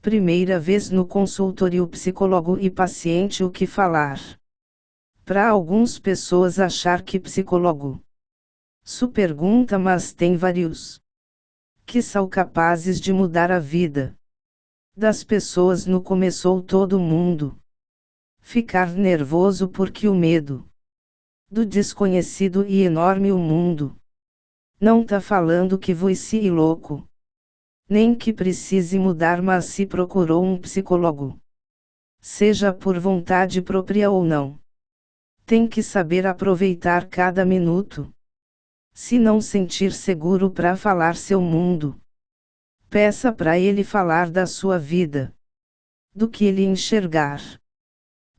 Primeira vez no consultório psicólogo e paciente o que falar. Para algumas pessoas achar que psicólogo su pergunta mas tem vários que são capazes de mudar a vida das pessoas no começou todo mundo ficar nervoso porque o medo do desconhecido e enorme o mundo não tá falando que você é louco, nem que precise mudar mas se procurou um psicólogo, seja por vontade própria ou não, tem que saber aproveitar cada minuto. Se não sentir seguro para falar seu mundo, peça para ele falar da sua vida, do que ele enxergar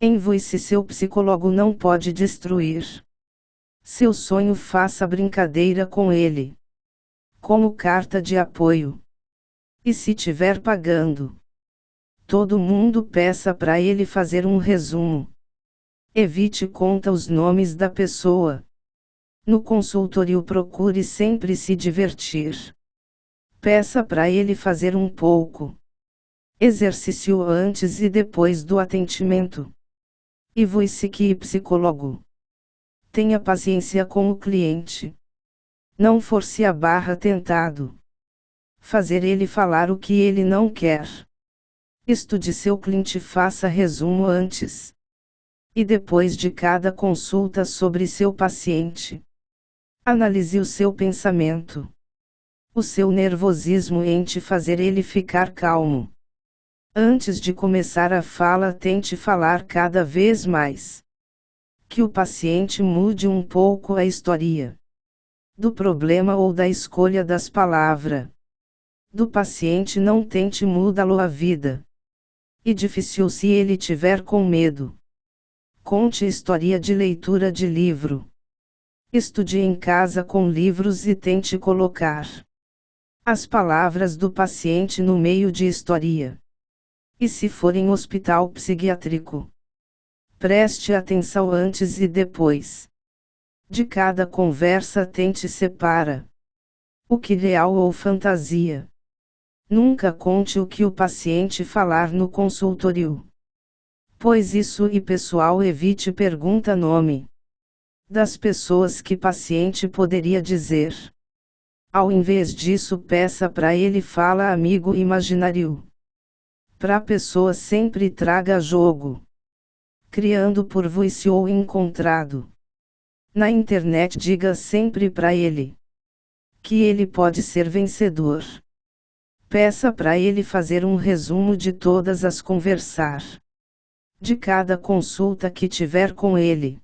em você. Seu psicólogo não pode destruir seu sonho. Faça brincadeira com ele como carta de apoio, e se tiver pagando todo mundo, peça para ele fazer um resumo. Evite conta os nomes da pessoa. No consultório procure sempre se divertir. Peça para ele fazer um pouco exercício antes e depois do atendimento. E você que é psicólogo, tenha paciência com o cliente. Não force a barra tentado fazer ele falar o que ele não quer. Estude seu cliente, faça resumo antes e depois de cada consulta sobre seu paciente. Analise o seu pensamento, o seu nervosismo, tente fazer ele ficar calmo. Antes de começar a fala, tente falar cada vez mais. Que o paciente mude um pouco a história do problema ou da escolha das palavras do paciente. Não tente mudá-lo a vida. E difícil se ele tiver com medo. Conte história de leitura de livro. Estude em casa com livros e tente colocar as palavras do paciente no meio de história. E se for em hospital psiquiátrico, preste atenção antes e depois de cada conversa. Tente separar o que é real ou fantasia. Nunca conte o que o paciente falar no consultório, pois isso é pessoal. Evite pergunta nome das pessoas que paciente poderia dizer. Ao invés disso, peça para ele fala amigo imaginário. Para pessoa sempre traga jogo criando por você ou encontrado na internet. Diga sempre para ele que ele pode ser vencedor. Peça para ele fazer um resumo de todas as conversar de cada consulta que tiver com ele.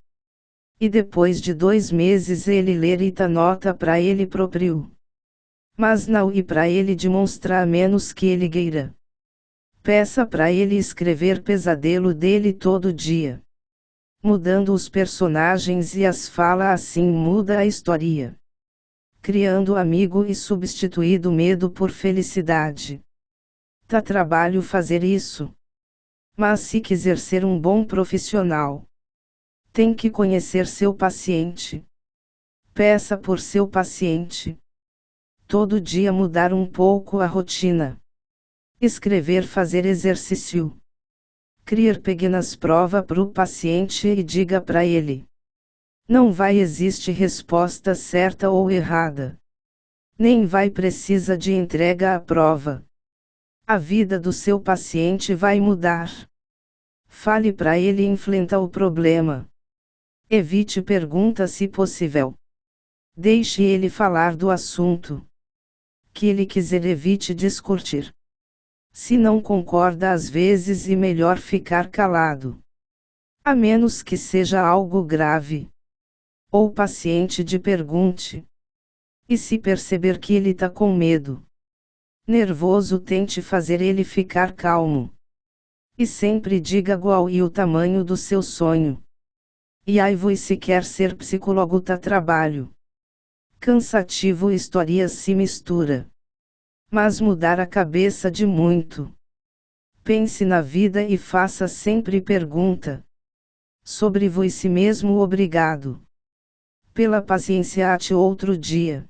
E depois de 2 meses ele ler e nota para ele próprio. Mas não e para ele demonstrar, a menos que ele queira. Peça para ele escrever pesadelo dele todo dia, mudando os personagens e as falas. Assim muda a história, criando amigo e substituído medo por felicidade. Tá trabalho fazer isso. Mas se quiser ser um bom profissional, tem que conhecer seu paciente. Peça por seu paciente. Todo dia mudar um pouco a rotina. Escrever, fazer exercício. Criar pequenas provas para o paciente e diga para ele. Não vai existir resposta certa ou errada. Nem vai precisa de entrega à prova. A vida do seu paciente vai mudar. Fale para ele enfrentar o problema. Evite pergunta se possível. Deixe ele falar do assunto que ele quiser. Evite discutir. Se não concorda, às vezes é melhor ficar calado. A menos que seja algo grave. Ou o paciente te pergunte. E se perceber que ele tá com medo, nervoso, tente fazer ele ficar calmo. E sempre diga qual é o tamanho do seu sonho. E aí você quer ser psicólogo, tá trabalho cansativo, histórias se mistura. Mas mudar a cabeça de muito. Pense na vida e faça sempre pergunta sobre você mesmo. Obrigado pela paciência. Até outro dia.